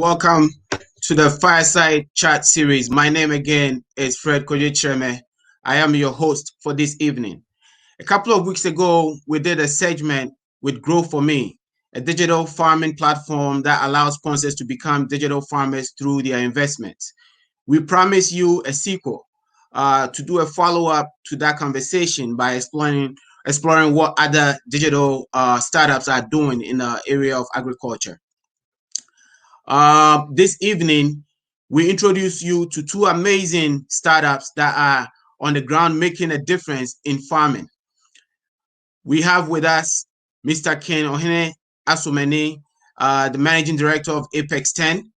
welcome to the Fireside Chat series. My name again is Fred Kojicheme. I am your host for this evening. A couple of weeks ago, we did a segment with Grow For Me, a digital farming platform that allows sponsors to become digital farmers through their investments. We promise you a sequel to do a follow-up to that conversation by exploring what other digital startups are doing in the area of agriculture. This evening, we introduce you to two amazing startups that are on the ground making a difference in farming. We have with us Mr. Ken Ohene Asomaning, the managing director of Apex 10.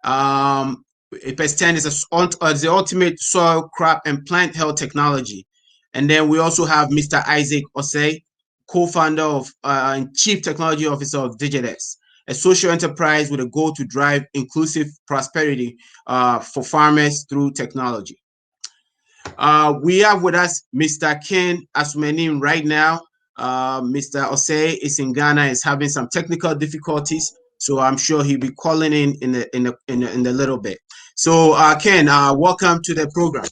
Apex 10 is the ultimate soil, crop, and plant health technology. And then we also have Mr. Isaac Osei, co-founder of and chief technology officer of DigiExt, a social enterprise with a goal to drive inclusive prosperity for farmers through technology. We have with us Mr. Ken Asomaning right now. Mr. Osei is in Ghana, is having some technical difficulties, so I'm sure he'll be calling in a little bit. So Ken, welcome to the program.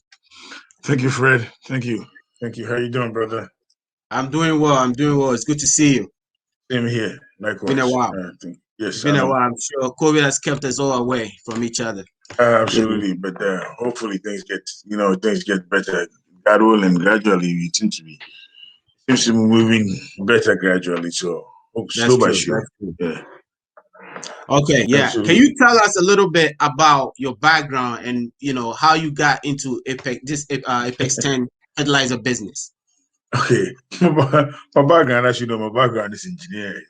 Thank you, Fred. Thank you. How you doing, brother? I'm doing well. It's good to see you. Same here. Likewise. Been a while. Yes, it's been a while. I'm sure COVID has kept us all away from each other. Absolutely, but hopefully things get better. God willing, gradually it seems to be moving better gradually. So slow by slow. Yeah. Okay, yeah. Absolutely. Can you tell us a little bit about your background and how you got into Apex 10 fertilizer business? Okay, my background, as you know, my background is engineering.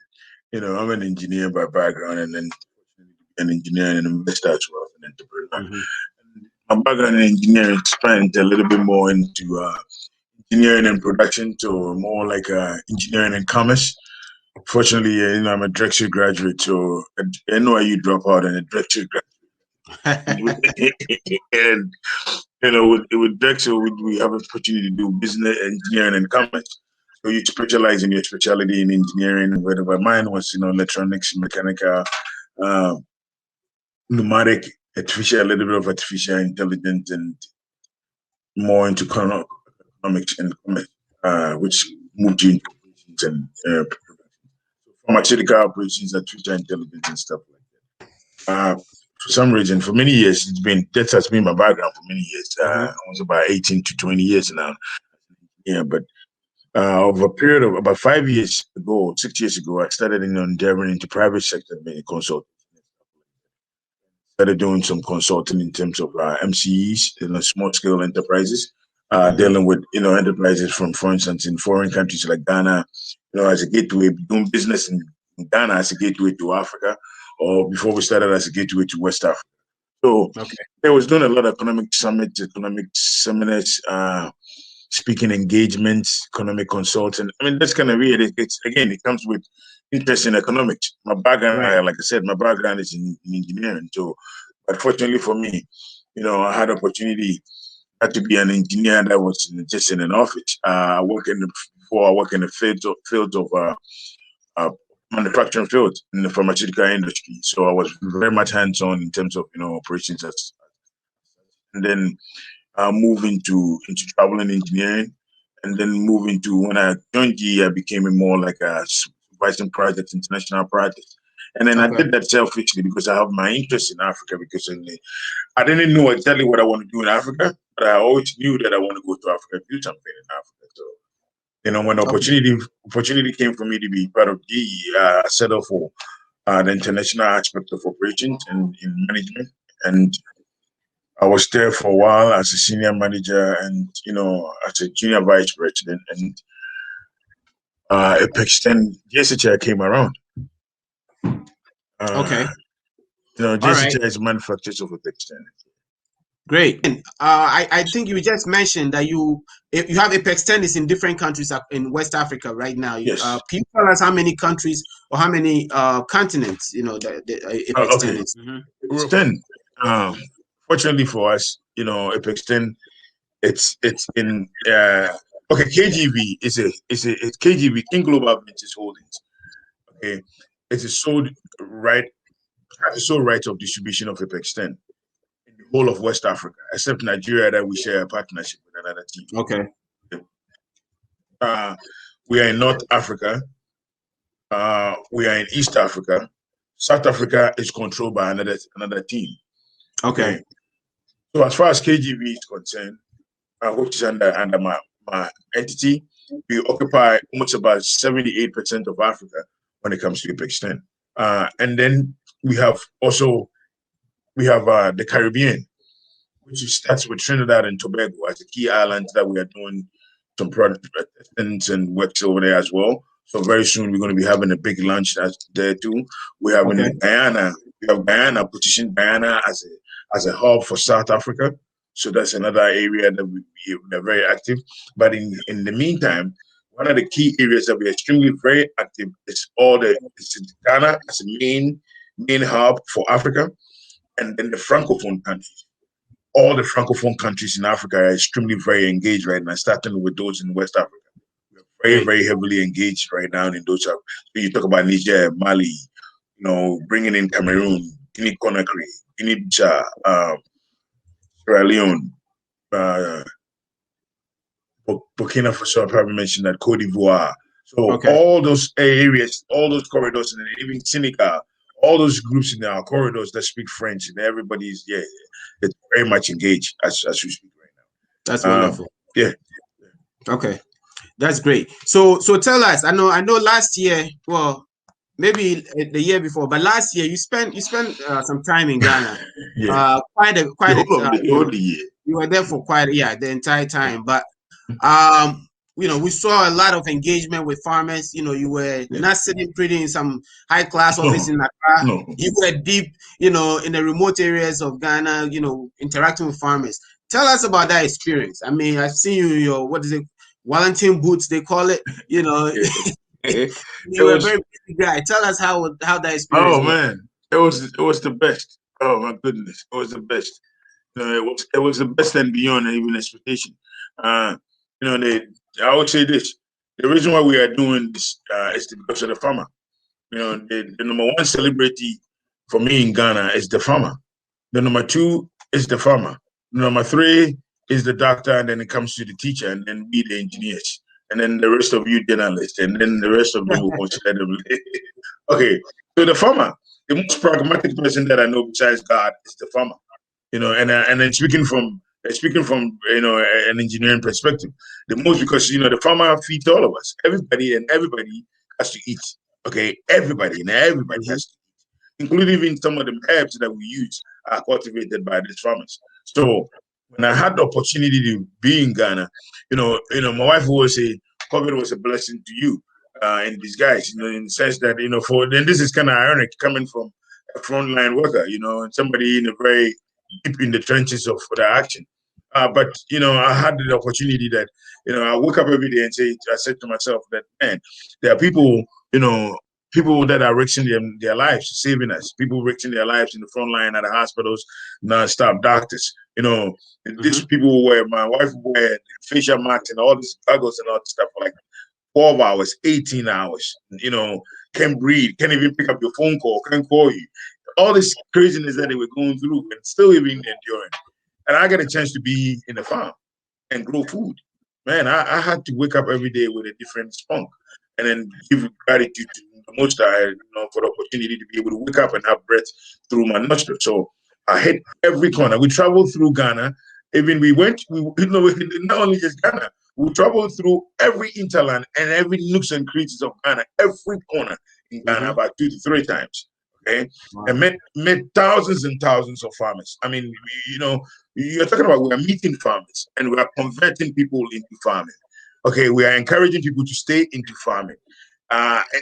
I'm an engineer by background, and then an engineer and investor as well, an entrepreneur. Mm-hmm. My background in engineering expanded a little bit more into engineering and production, to more like engineering and commerce. Fortunately, I'm a Drexel graduate, so a NYU dropout and a Drexel graduate. And with Drexel, we have an opportunity to do business, engineering, and commerce. So you specialize in your specialty in engineering. Whatever mine was, electronics, mechanical, pneumatic, a little bit of artificial intelligence, and more into economics and commerce, which moved you into operations and pharmaceutical operations, artificial intelligence, and stuff like that. For some reason, for many years, that has been my background for many years. I was about 18 to 20 years now. Yeah, but over a period of about 6 years ago, I started endeavoring into private sector consulting. Started doing some consulting in terms of MCEs, small scale enterprises, dealing with enterprises from, for instance, in foreign countries like Ghana, as a gateway, doing business in Ghana as a gateway to Africa, or before we started as a gateway to West Africa. So I was doing a lot of economic summits, economic seminars, speaking engagements, economic consulting. I mean, that's kind of weird. It comes with interest in economics. My background, like I said, my background is in engineering. So, but fortunately for me, I had opportunity to be an engineer that was just in an office. I work in the field of manufacturing field in the pharmaceutical industry. So I was very much hands-on in terms of operations, and then move into traveling engineering, and then move into, when I joined GE, I became more like a supervising projects, international projects. And then I did that selfishly because I have my interest in Africa, because I didn't know exactly what I want to do in Africa, but I always knew that I want to go to Africa and do something in Africa. So, when the opportunity came for me to be part of GE, I settled for the international aspect of operations and in management. And I was there for a while as a senior manager and, as a junior vice president. And Apex 10, JSHI came around. JSHI is manufacturers of Apex 10. Great. And I think you just mentioned that you have Apex 10 is in different countries in West Africa right now. Yes. Can you tell us how many countries or how many continents, the Apex 10 is? Apex 10. Fortunately for us, Apex 10, it's in KGV it's KGV, King Global Ventures Holdings. Okay, it's sold right have the sole right of distribution of Apex 10 in the whole of West Africa, except Nigeria, that we share a partnership with another team. Okay. We are in North Africa. We are in East Africa. South Africa is controlled by another team. Okay. So as far as KGB is concerned, which is under my entity, we occupy almost about 78% of Africa when it comes to Apex 10. And then we have the Caribbean, which starts with Trinidad and Tobago as a key island that we are doing some projects and works over there as well. So very soon we're going to be having a big launch there too. We have in Guyana. We have Guyana, positioned Guyana as a hub for South Africa. So that's another area that we are very active. But in the meantime, one of the key areas that we are extremely very active is Ghana as a main hub for Africa, and then the Francophone countries. All the Francophone countries in Africa are extremely very engaged right now, starting with those in West Africa. Very, very heavily engaged right now in those. So you talk about Niger, Mali, bringing in Cameroon, Guinea Conakry, Guinea-Bissau, Sierra Leone, Burkina Faso. I probably mentioned that, Cote d'Ivoire. So all those areas, all those corridors, and even Senegal, all those groups in our corridors that speak French, and everybody's it's very much engaged as we speak right now. That's wonderful. Yeah. Okay. That's great. So tell us. I know last year, well, maybe the year before, but last year you spent some time in Ghana. Quite a the year. You were there for the entire time. But we saw a lot of engagement with farmers. You were not sitting pretty in some high class office in Accra. No. You were deep, in the remote areas of Ghana, interacting with farmers. Tell us about that experience. I mean, I've seen you in your, what is it, Wellington boots, they call it. You were a very busy guy. Tell us how that experience was. Man, it was the best. Oh my goodness, it was the best. It was the best and beyond even expectation. I would say this: the reason why we are doing this is because of the farmer. The number one celebrity for me in Ghana is the farmer. The number two is the farmer. The number three is the doctor, and then it comes to the teacher, and then we the engineers, and then the rest of you journalists, and then the rest of them will consider them. Okay, so the farmer, the most pragmatic person that I know besides God is the farmer. And then speaking from an engineering perspective, the most, because the farmer feeds all of us, everybody has to eat. Okay, everybody has to eat, including even some of the herbs that we use are cultivated by these farmers. So when I had the opportunity to be in Ghana, my wife always say, COVID was a blessing to you in disguise, in the sense that, then this is kind of ironic coming from a frontline worker, and somebody very deep in the trenches of the action. But, I had the opportunity that, I wake up every day and I said to myself that, man, there are people that are risking their lives, saving us. People risking their lives in the front line at the hospitals, non-stop doctors. These people where my wife wear facial masks and all these goggles and all this stuff for like 12 hours, 18 hours. Can't breathe, can't even pick up your phone call, can't call you. All this craziness that they were going through and still even enduring. And I got a chance to be in the farm and grow food. Man, I had to wake up every day with a different spunk, and then give gratitude to the Most High, for the opportunity to be able to wake up and have breath through my nostrils. So I hit every corner. We traveled through Ghana. Even we not only just Ghana, we traveled through every interland and every nooks and creases of Ghana, every corner in Ghana about 2 to 3 times. Okay, wow. And met thousands and thousands of farmers. I mean, you're talking about, we are meeting farmers and we are converting people into farming. Okay, we are encouraging people to stay into farming.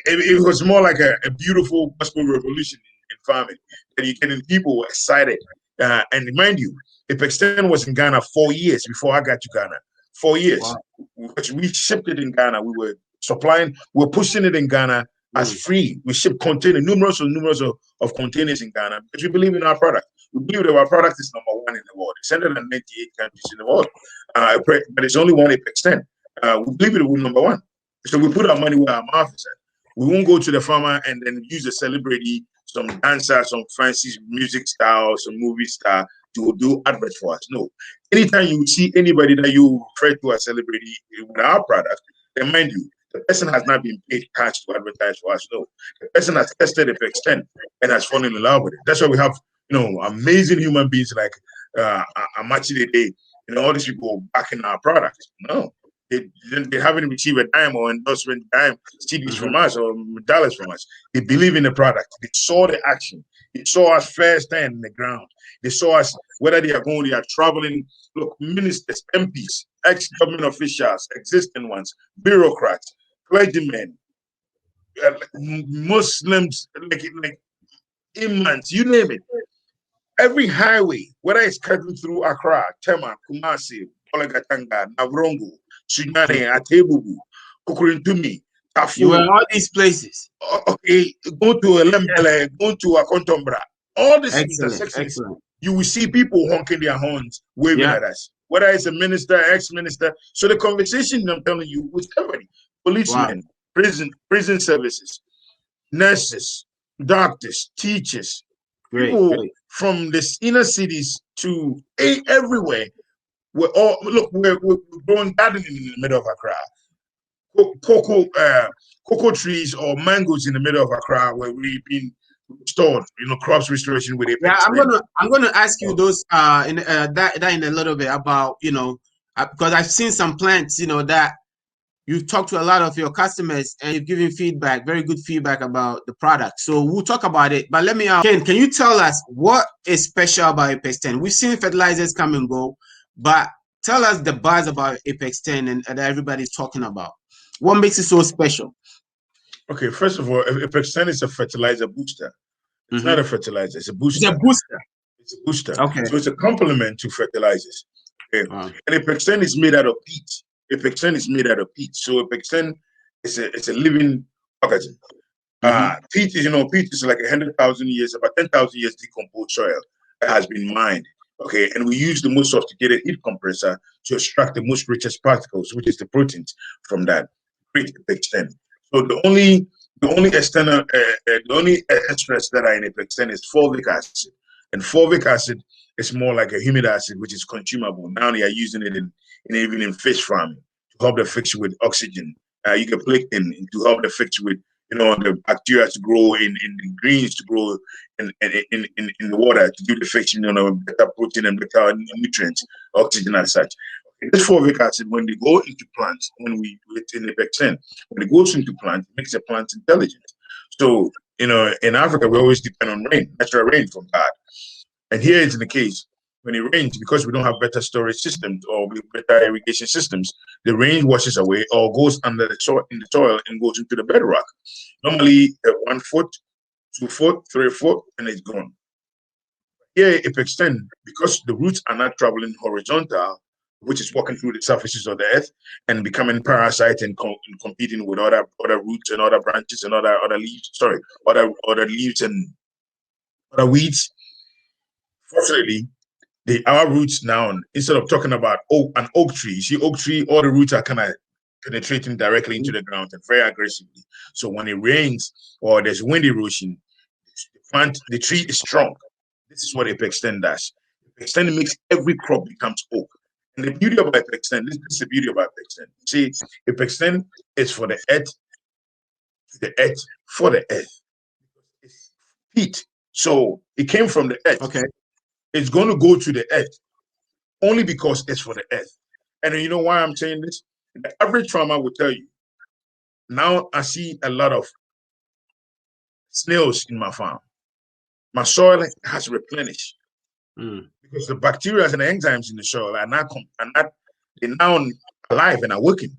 It was more like a beautiful gospel revolution in farming, and you're getting people excited. And mind you, Apex 10 was in Ghana 4 years before I got to Ghana. 4 years. Wow. We shipped it in Ghana. We were pushing it in Ghana as free. We ship numerous of containers in Ghana because we believe in our product. We believe that our product is number 1 in the world. It's 198 countries in the world, but it's only one Apex 10. We believe it will be number 1. So we put our money where our mouth is at. We won't go to the farmer and then use a celebrity some dancer, some fancy music star, or some movie star to do adverts for us. No. Anytime you see anybody that you refer to as celebrity with our product, then mind you, the person has not been paid cash to advertise for us. No. The person has tested the extent and has fallen in love with it. That's why we have, amazing human beings like Amachi Day, all these people backing our product. No. They haven't received a dime or endorsement dime CDs from us or dollars from us. They believe in the product. They saw the action. They saw us first hand in the ground. They saw us, whether they are traveling, look, ministers, MPs, ex-government officials, existing ones, bureaucrats, clergymen, Muslims, like imams, you name it. Every highway, whether it's cutting through Accra, Tema, Kumasi, Olagatanga, Navrongo, Sunyane, Atebubu, Kukurintumi, Tafu. You were in all these places. Okay, go to Lembele, go to Akontombra. All these intersections, you will see people honking their horns, waving at us. Whether it's a minister, ex-minister. So the conversation I'm telling you with everybody, policemen, prison services, nurses, doctors, teachers, people from the inner cities to everywhere. We're growing gardening in the middle of Accra. Cocoa trees or mangoes in the middle of Accra where we've been stored, crops restoration with it. Yeah, I'm gonna ask you those in a little bit about because I've seen some plants that you've talked to a lot of your customers and you've given feedback, very good feedback about the product. So we'll talk about it. But let me Ken, can you tell us what is special about Apex 10? We've seen fertilizers come and go, but tell us the buzz about Apex 10 and that everybody's talking about. What makes it so special? Okay, first of all, Apex 10 is a fertilizer booster. It's not a fertilizer, it's a booster. It's a booster. It's a booster. Okay. So it's a complement to fertilizers. Okay. Wow. And Apex 10 is made out of peat. Apex 10 is made out of peat. So Apex 10 is a living organism. Peat is like 100,000 years, about 10,000 years decomposed soil that has been mined. Okay, and we use the most sophisticated heat compressor to extract the most richest particles, which is the proteins from that. Great Apex 10. So the only external, the only extras that are in Apex 10 is fulvic acid, and fulvic acid is more like a humid acid, which is consumable. Now they are using it even in fish farming to help the fish with oxygen. You can plate in to help the fish with the bacteria to grow in the greens, to grow in the water, to give the fish better protein and better nutrients, oxygen and such. This fulvic acid, when they go into plants, when we in Apex 10, when it goes into plants, it makes the plant intelligent. So, in Africa, we always depend on rain, natural rain from God. And here it's in the case, when it rains, because we don't have better storage systems or better irrigation systems, the rain washes away or goes under the soil, and goes into the bedrock. Normally, 1 foot, 2 foot, 3 foot, and it's gone. Here, Apex 10, because the roots are not traveling horizontal, which is walking through the surfaces of the earth and becoming parasite and competing with other roots and other branches and other leaves. Sorry, other leaves and other weeds. Fortunately, our roots now, instead of talking about an oak tree, you see oak tree, all the roots are kind of penetrating directly into the ground and very aggressively. So when it rains or there's wind erosion, the tree is strong. This is what Apex 10 does. Apex 10 makes every crop becomes oak. And the beauty about Apex 10, this is the beauty about Apex 10. See, Apex 10 is for the earth, for the earth. It's heat. So it came from the earth. Okay. It's going to go to the earth only because it's for the earth. And you know why I'm saying this? The average farmer will tell you, now I see a lot of snails in my farm. My soil has replenished. Because the bacteria and the enzymes in the soil are now alive and are working.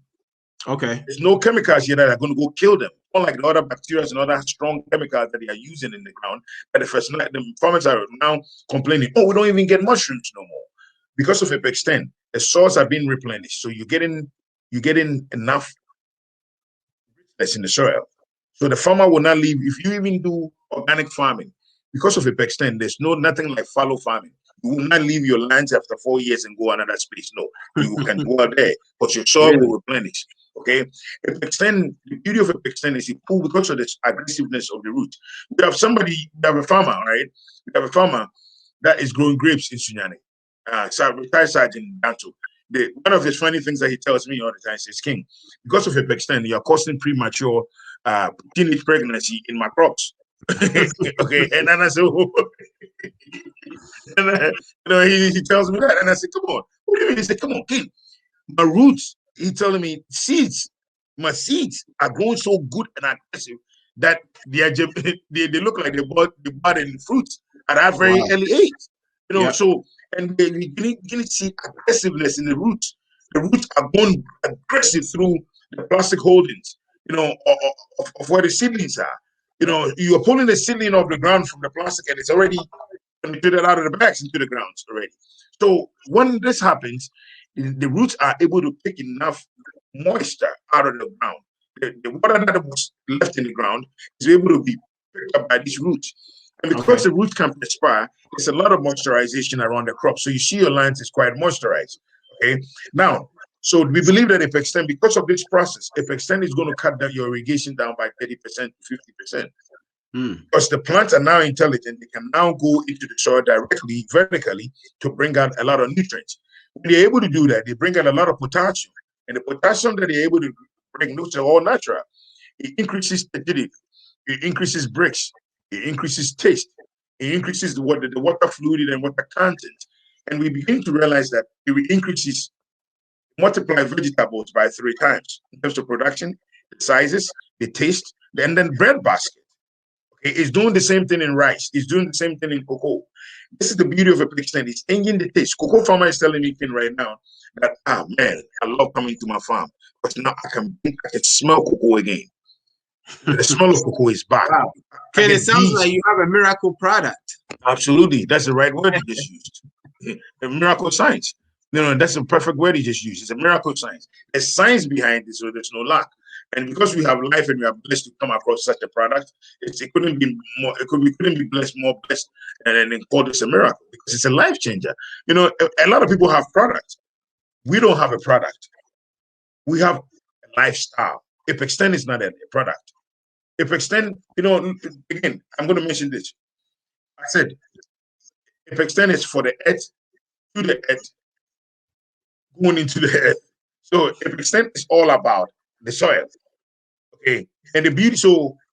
Okay. There's no chemicals here that are going to go kill them. Unlike the other bacteria and other strong chemicals that they are using in the ground, that the farmers are now complaining, we don't even get mushrooms no more. Because of Apex 10, the soils are being replenished. So you're getting enough richness in the soil. So the farmer will not leave. If you even do organic farming, because of Apex 10, there's nothing like fallow farming. You will not leave your lands after 4 years and go another space. No, you can dwell there, but your soil will replenish. Okay, Epexten, the beauty of Epexten is it pull because of the aggressiveness of the root. We have a farmer, right? We have a farmer that is growing grapes in Sunyani. Retired Sergeant Danto. One of the funny things that he tells me all the time is, King, because of Epexten, you're causing premature teenage pregnancy in my crops. Okay, and then I said, oh. And he tells me that, and I said, come on, what do you mean? He said, come on, King, my roots. He telling me my seeds are growing so good and aggressive that they look like they bought in fruits at that very early age. So and we can see aggressiveness in the roots. The roots are going aggressive through the plastic holdings, of where the seedlings are. You are pulling the seedling off the ground from the plastic, and it's already penetrated out of the bags into the ground already. So when this happens, the roots are able to take enough moisture out of the ground. The water that was left in the ground is able to be picked up by these roots. And because the roots can perspire, there's a lot of moisturization around the crop. So you see your lands is quite moisturized. Okay. Now, so we believe that Epexten, because of this process, Epexten is going to cut down your irrigation down by 30% to 50%. Because the plants are now intelligent, they can now go into the soil directly, vertically, to bring out a lot of nutrients. When they're able to do that, they bring out a lot of potassium. And the potassium that they're able to bring, those are all natural. It increases acidity, it increases bricks, it increases taste, it increases the water fluid and water content. And we begin to realize that it increases, multiply vegetables by 3 times in terms of production, the sizes, the taste, and then bread basket. It's doing the same thing in rice. It's doing the same thing in cocoa. This is the beauty of a Epexten. It's changing the taste. Cocoa farmer is telling me right now that, man, I love coming to my farm because now I can smell cocoa again. The smell of cocoa is back. Wow. Okay, it sounds like you have a miracle product. Absolutely. That's the right word you just used. A miracle science. That's a perfect word you just used. It's a miracle science. There's science behind it, so there's no lack. And because we have life and we are blessed to come across such a product, it couldn't be more. We couldn't be more blessed, and then call this a miracle because it's a life changer. A lot of people have products. We don't have a product. We have a lifestyle. Epexten is not a product. Epexten, again, I'm going to mention this. I said Epexten is for the earth, to the earth, going into the earth. So Epexten is all about the soil. Okay. And the beauty,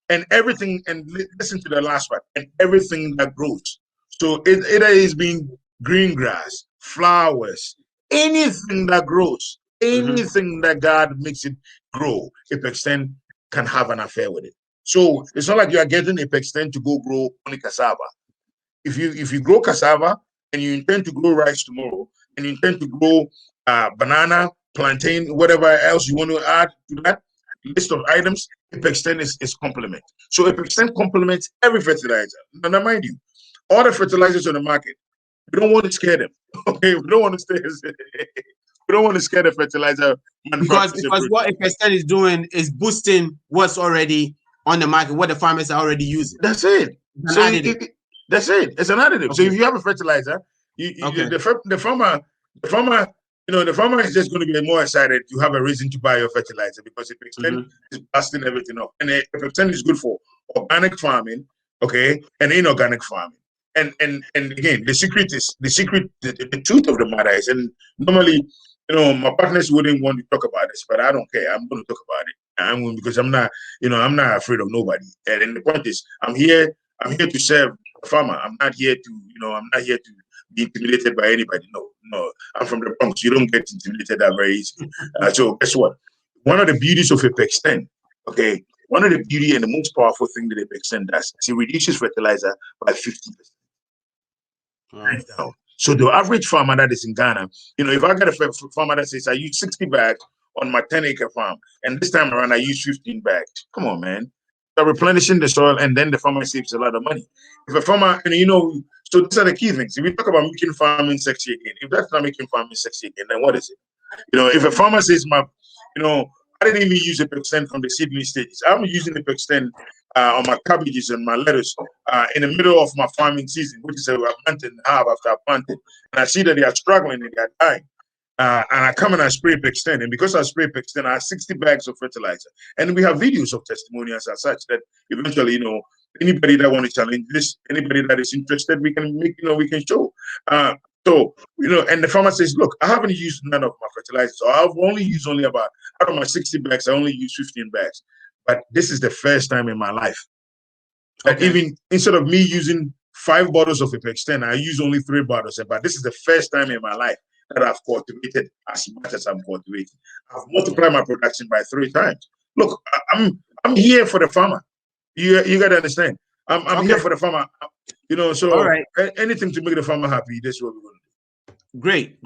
and everything, and listen to the last part, and everything that grows. So it is being green grass, flowers, anything that grows, anything that God makes it grow, Epexten can have an affair with it. So it's not like you are getting Epexten to go grow only cassava. If you grow cassava and you intend to grow rice tomorrow, and you intend to grow banana, plantain, whatever else you want to add to that list of items, Epexten is complement. So Epexten complements every fertilizer. Now, mind you, all the fertilizers on the market, we don't want to scare them. Okay, we don't want to scare the fertilizer because what Epexten is doing is boosting what's already on the market, what the farmers are already using. That's it. That's it. It's an additive. Okay. So if you have a fertilizer, the farmer, the farmer is just going to be more excited to have a reason to buy your fertilizer because Epexten is blasting everything up. And Epexten is good for organic farming, okay, and inorganic farming. And again, the truth of the matter is, and normally, my partners wouldn't want to talk about this, but I don't care. I'm going to talk about it. Because I'm not afraid of nobody. And the point is, I'm here to serve the farmer. I'm not here to be intimidated by anybody. No, I'm from the Bronx. You don't get intimidated that very easily. So guess what? One of the beauties of Epexten, okay, one of the beauty and the most powerful thing that Epexten does is it reduces fertilizer by 50%. Right now. So the average farmer that is in Ghana, if I get a farmer that says I use 60 bags on my 10-acre farm, and this time around I use 15 bags. Come on, man. They're replenishing the soil, and then the farmer saves a lot of money. If a farmer, so these are the key things. If we talk about making farming sexy again, if that's not making farming sexy again, then what is it? If a farmer says, I didn't even use Epexten from the seedling stages. I'm using Epexten on my cabbages and my lettuce in the middle of my farming season, which is a month and a half after I planted. And I see that they are struggling and they are dying. and I come and I spray Pexten. And because I spray Pexten, I have 60 bags of fertilizer. And we have videos of testimonials as such that eventually, anybody that want to challenge this, anybody that is interested, we can make, we can show. And the farmer says, look, I haven't used none of my fertilizers. So I've only used about, out of my 60 bags, I only use 15 bags. But this is the first time in my life that even instead of me using 5 bottles of Pexten, I use only 3 bottles. But this is the first time in my life that I've cultivated as much as I'm cultivating. I've multiplied my production by 3 times. Look, I'm here for the farmer. You got to understand. I'm here for the farmer. So anything to make the farmer happy, this is what we're going to do. Great.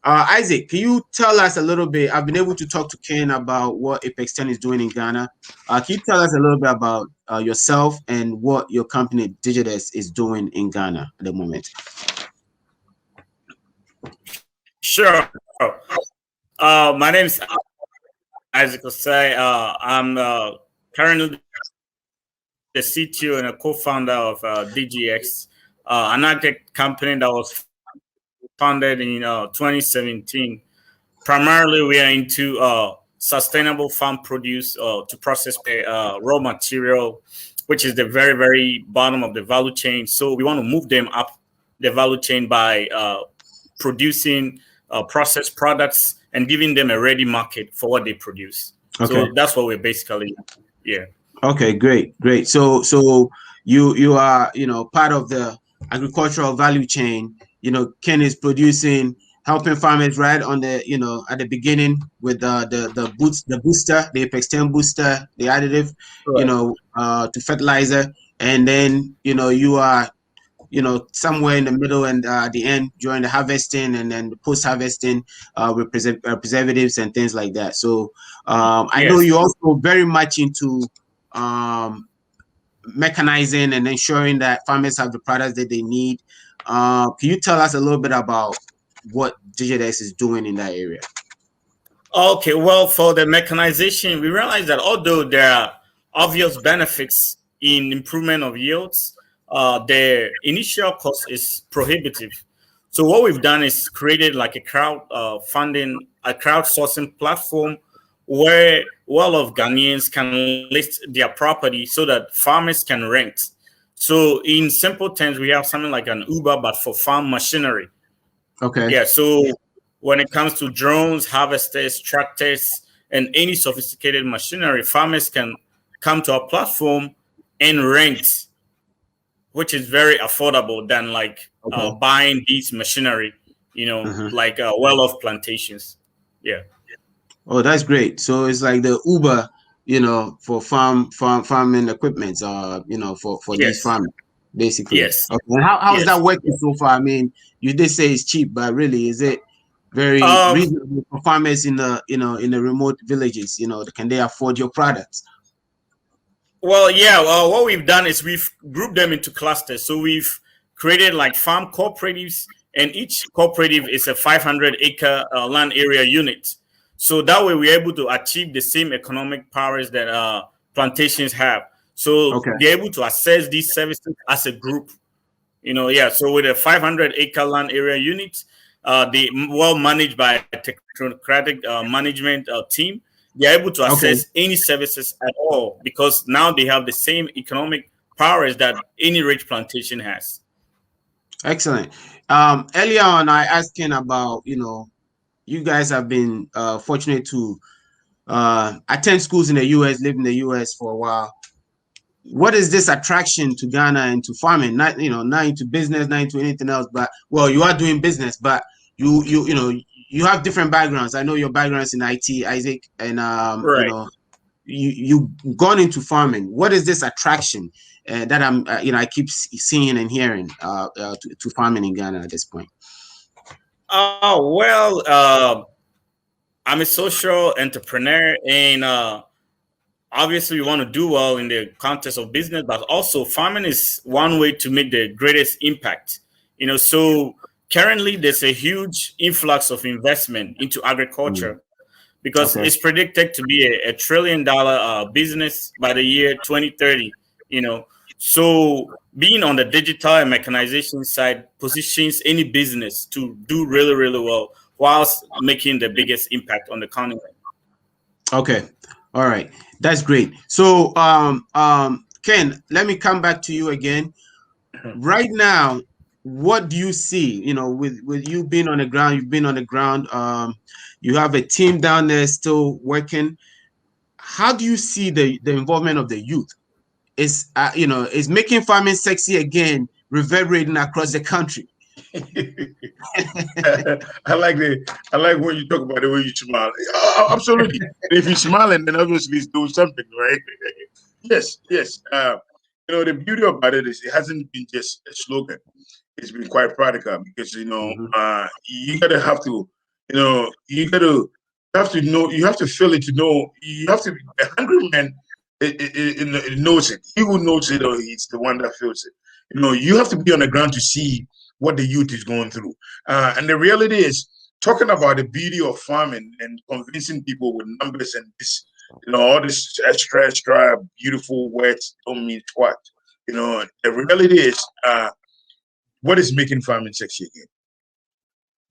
Isaac, can you tell us a little bit? I've been able to talk to Ken about what Apex 10 is doing in Ghana. Can you tell us a little bit about yourself and what your company DigiExt is doing in Ghana at the moment? Sure. My name is Isaac Osei. I'm currently the CTO and a co-founder of DigiExt, an agtech company that was founded in 2017. Primarily, we are into sustainable farm produce to process raw material, which is the very, very bottom of the value chain. So we want to move them up the value chain by producing processed products and giving them a ready market for what they produce. So that's what we're basically, Okay, great. So you are part of the agricultural value chain. Ken is producing, helping farmers right on the at the beginning with the booster, the Apex 10 booster, the additive, to fertilizer, and then you are somewhere in the middle and the end during the harvesting and then the post-harvesting with preservatives and things like that. So I know you're also very much into mechanizing and ensuring that farmers have the products that they need. Can you tell us a little bit about what DigiExt is doing in that area? Okay, well, for the mechanization, we realize that although there are obvious benefits in improvement of yields, the initial cost is prohibitive. So what we've done is created like a crowdsourcing platform where all of Ghanaians can list their property so that farmers can rent. So in simple terms, we have something like an Uber, but for farm machinery. Okay. Yeah, so when it comes to drones, harvesters, tractors, and any sophisticated machinery, farmers can come to our platform and rent, which is very affordable than like buying these machinery, like well-off plantations. Yeah. Oh, that's great. So it's like the Uber, for farming equipment, for these farmers, basically. Yes. Okay. And how is that working so far? I mean, you did say it's cheap, but really, is it very reasonable for farmers in the in the remote villages? Can they afford your products? Well, what we've done is we've grouped them into clusters. So we've created like farm cooperatives, and each cooperative is a 500-acre land area unit. So that way we're able to achieve the same economic powers that plantations have. So they're able to access these services as a group. So with a 500-acre land area unit, they well managed by a technocratic management team, they're able to access any services at all because now they have the same economic powers that any rich plantation has. Excellent. Earlier on, I asked Ken about, you guys have been fortunate to attend schools in the U.S., live in the U.S. for a while. What is this attraction to Ghana and to farming? Not into business, not into anything else. But you are doing business, but you have different backgrounds. I know your background's in IT, Isaac, and you've gone into farming. What is this attraction that I keep seeing and hearing to farming in Ghana at this point? I'm a social entrepreneur, and obviously we want to do well in the context of business, but also farming is one way to make the greatest impact. So currently there's a huge influx of investment into agriculture because it's predicted to be a $1 trillion business by the year 2030. So being on the digital and mechanization side positions any business to do really, really well. whilst making the biggest impact on the continent. Okay. All right. That's great. So, Ken, let me come back to you again. Right now, what do you see? You know, with you being on the ground, you've been on the ground. You have a team down there still working. How do you see the involvement of the youth? Is is making farming sexy again reverberating across the country? I like when you talk about the way you smile. Absolutely. If you're smiling, then obviously it's doing something, right? Yes, yes. The beauty about it is it hasn't been just a slogan. It's been quite practical because you gotta have to, you have to feel it to know. You have to. A hungry man it knows it. He who knows it, or it's the one that feels it. You have to be on the ground to see what the youth is going through. And the reality is, talking about the beauty of farming and convincing people with numbers and this, all this extra beautiful words don't mean what. The reality is, what is making farming sexy again?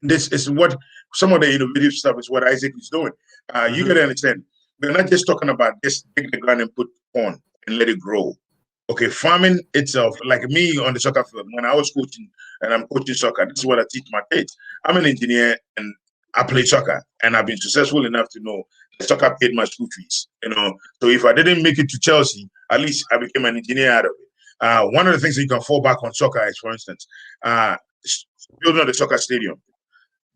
This is what some of the innovative stuff is what Isaac is doing. You got to understand, we're not just talking about just dig the ground and put corn and let it grow. Okay, farming itself, like me on the soccer field, when I was coaching and I'm coaching soccer, this is what I teach my kids. I'm an engineer and I play soccer, and I've been successful enough to know that soccer paid my school fees. So if I didn't make it to Chelsea, at least I became an engineer out of it. One of the things that you can fall back on soccer is, for instance, building of the soccer stadium,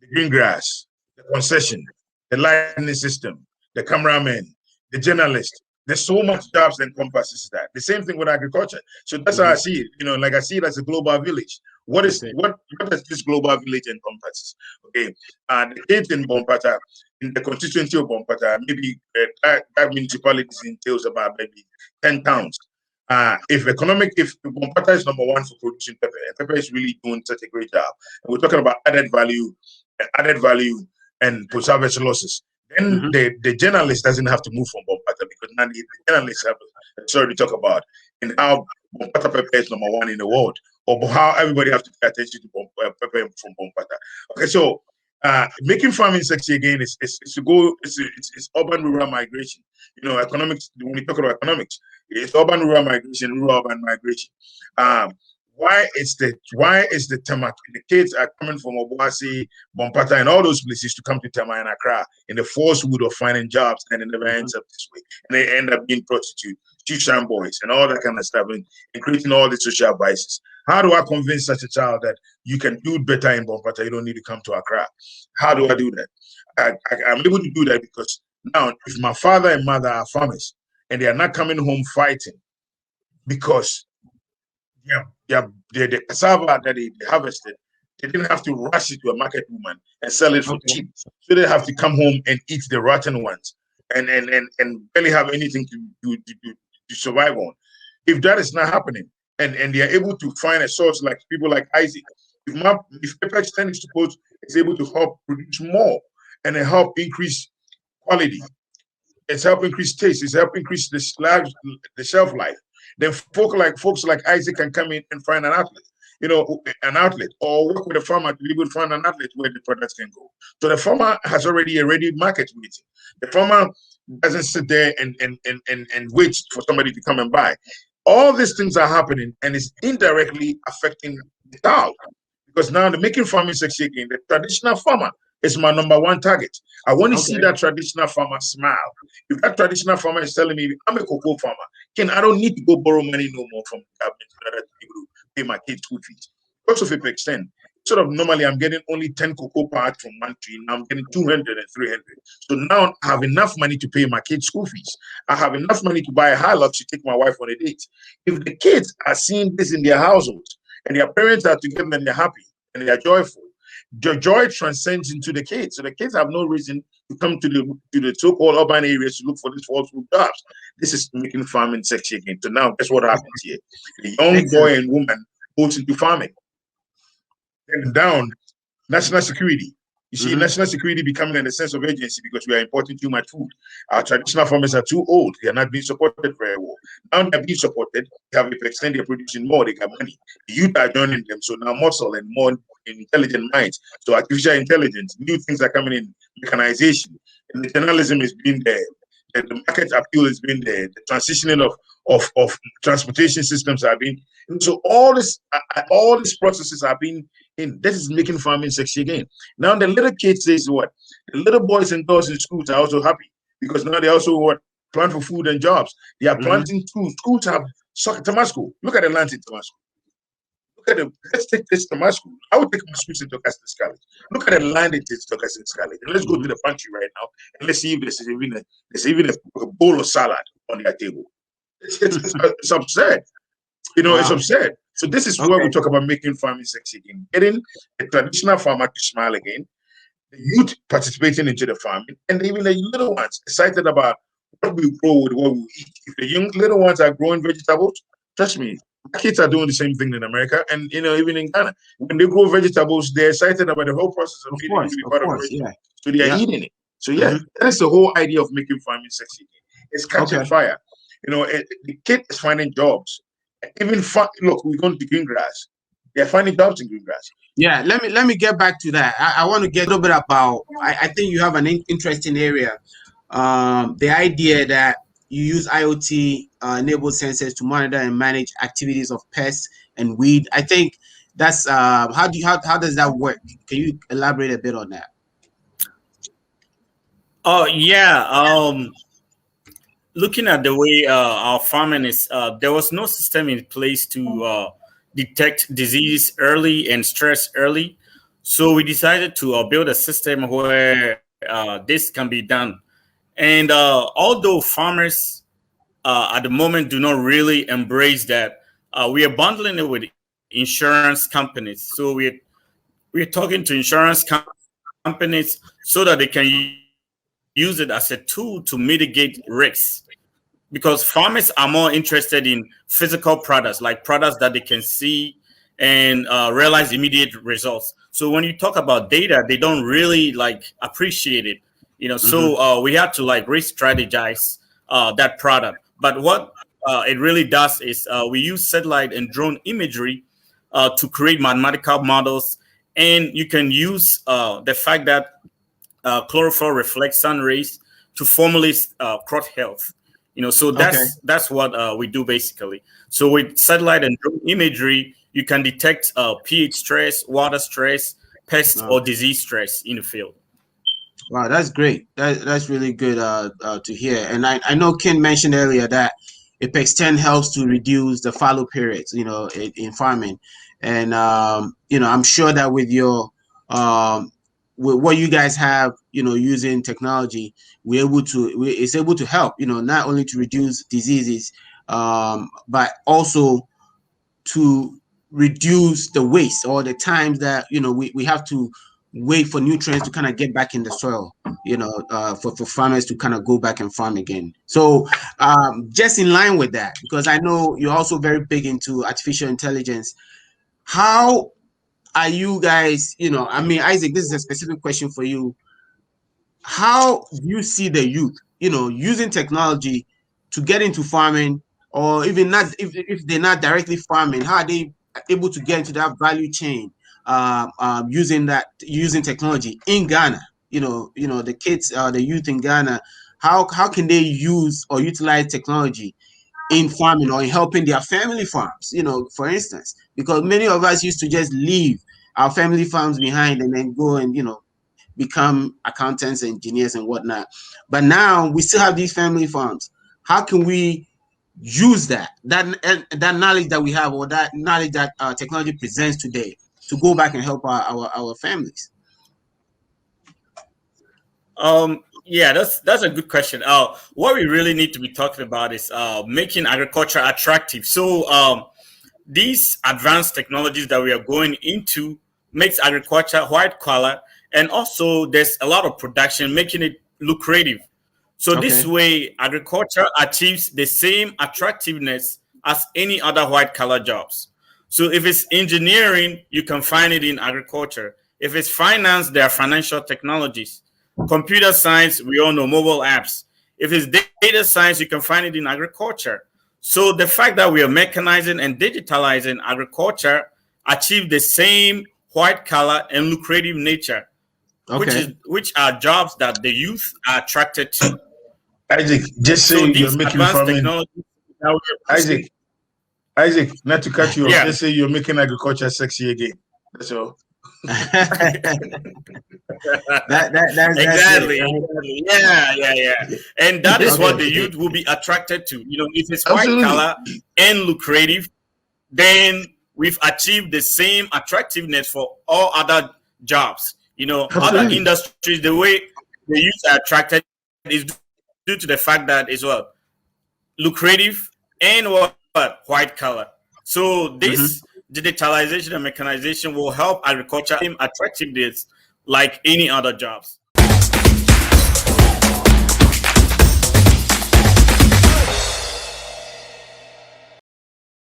the green grass, the concession, the lighting system, the cameraman, the journalist. There's so much jobs that encompasses that. The same thing with agriculture. So that's how I see it. Like I see it as a global village. What does this global village encompasses? Okay, the kids in Bompata, in the constituency of Bompata, maybe that municipality entails about maybe 10 towns. If Bompata is number one for producing pepper, and pepper is really doing such a great job, and we're talking about added value and post-harvest losses. Then the journalist doesn't have to move from Bompata because now the journalists have a story to talk about and how Bompata pepper is number one in the world, or how everybody has to pay attention to pepper from Bompata. Okay, so making farming sexy again is urban rural migration. Economics. When we talk about economics, it's urban rural migration, rural urban migration. Why is the Tema? The kids are coming from Obuasi, Bompata, and all those places to come to Tema and Accra in the forced wood of finding jobs, and it never ends up this way. And they end up being prostitutes, Chishan boys, and all that kind of stuff, and creating all the social vices. How do I convince such a child that you can do better in Bompata? You don't need to come to Accra. How do I do that? I'm able to do that because now, if my father and mother are farmers and they are not coming home fighting because the cassava that they harvested, they didn't have to rush it to a market woman and sell it for cheap. So they have to come home and eat the rotten ones and barely have anything to survive on. If that is not happening, and they are able to find a source like people like Isaac, if Pepper Stand is able to help produce more and help increase quality, it's help increase taste, it's help increase the shelf life. Then folks like Isaac can come in and find an outlet, or work with a farmer to be able to find an outlet where the products can go. So the farmer has already a ready market waiting. The farmer doesn't sit there and wait for somebody to come and buy. All these things are happening, and it's indirectly affecting the child. Because now the making farming sexy again, the traditional farmer is my number one target. I want to see that traditional farmer smile. If that traditional farmer is telling me, I'm a cocoa farmer, I don't need to go borrow money no more from the government in order to be able to pay my kids' school fees. Also, if it extend, normally I'm getting only 10 cocoa parts from one tree. Now I'm getting 200 and 300. So now I have enough money to pay my kids' school fees. I have enough money to buy a Hilux to take my wife on a date. If the kids are seeing this in their households and their parents are together and they're happy and they are joyful, the joy transcends into the kids. So the kids have no reason to come to the so-called urban areas to look for these false food jobs. This is making farming sexy again. So now guess what happens here? The young boy and woman goes into farming. Then down, national security. You see, national security becoming in a sense of agency because we are importing too much food. Our traditional farmers are too old. They are not being supported very well. Now they're being supported. They have to extend their producing more. They got money. The youth are joining them. So now muscle and more intelligent minds. So artificial intelligence, new things are coming in, mechanization, and the journalism is being there. And the market appeal has been there. The transitioning of transportation systems have been. And so all these processes have been in. That is making farming sexy again. Now the little kids says what? The little boys and girls in schools are also happy because now they also what? Plan for food and jobs. They are planting schools. Schools have Tamasco. Look at the land in Tamasco. Look at let's take this Tamasco. I would take my schools into Castles College. Look at the land it is to Castles College. And let's go to the pantry right now and let's see if there's even a bowl of salad on their table. It's absurd. It's absurd. So this is where we talk about making farming sexy again, getting the traditional farmer to smile again, the youth participating into the farming, and even the little ones excited about what we grow with what we eat. If the young little ones are growing vegetables, trust me, my kids are doing the same thing in America, and even in Ghana, when they grow vegetables, they're excited about the whole process of eating it to be part of it. So they are eating it. So that's the whole idea of making farming sexy. It's catching fire. The kid is finding jobs. Even look, we're going to green grass. They're finding jobs in green grass. Yeah, let me get back to that. I want to get a little bit about. I think you have an interesting area. The idea that you use IoT enabled sensors to monitor and manage activities of pests and weed. I think that's how does that work? Can you elaborate a bit on that? Oh yeah. Looking at the way our farming is, there was no system in place to detect disease early and stress early. So we decided to build a system where this can be done. And although farmers at the moment do not really embrace that, we are bundling it with insurance companies. So we're talking to insurance companies so that they can use it as a tool to mitigate risks. Because farmers are more interested in physical products, like products that they can see and realize immediate results. So when you talk about data, they don't really appreciate it. So we have to re-strategize that product. But what it really does is we use satellite and drone imagery to create mathematical models, and you can use the fact that chlorophyll reflects sun rays to formulate crop health. So that's what we do basically. So with satellite and drone imagery, you can detect pH stress, water stress, pest or disease stress in the field. Wow, that's great. That's really good to hear. And I know Ken mentioned earlier that Apex 10 helps to reduce the fallow periods, in farming. And I'm sure that with your with what you guys have, using technology, it's able to help, not only to reduce diseases, but also to reduce the waste or the times that we have to wait for nutrients to kind of get back in the soil, for farmers to kind of go back and farm again. So just in line with that, because I know you're also very big into artificial intelligence, how are you guys, Isaac, this is a specific question for you. How do you see the youth, using technology to get into farming, or even not, if they're not directly farming, how are they able to get into that value chain using technology in Ghana? The kids, the youth in Ghana, how can they use or utilize technology in farming or in helping their family farms, for instance, because many of us used to just leave our family farms behind and then go and, become accountants, engineers and whatnot. But now we still have these family farms. How can we use that knowledge that we have, or that knowledge that technology presents today, to go back and help our families? Yeah, that's a good question. What we really need to be talking about is making agriculture attractive. So these advanced technologies that we are going into makes agriculture white collar, and also there's a lot of production, making it lucrative. So this way, agriculture achieves the same attractiveness as any other white collar jobs. So if it's engineering, you can find it in agriculture. If it's finance, there are financial technologies. Computer science, we all know mobile apps. If it's data science, you can find it in agriculture. So the fact that we are mechanizing and digitalizing agriculture achieve the same white collar, and lucrative nature, Okay. which are jobs that the youth are attracted to. Isaac, just So say you're these making advanced farming. technologies that we're pushing, Isaac, not to cut you off. yeah. Just say you're making agriculture sexy again. That's all. That's Exactly, it. exactly. Yeah. And that is what the Okay. youth will be attracted to. If it's white Absolutely. collar and lucrative, then we've achieved the same attractiveness for all other jobs. Other Absolutely. industries, the way the youth are attracted is due to the fact that it's lucrative and what white collar. So this digitalization and mechanization will help agriculture attractiveness like any other jobs.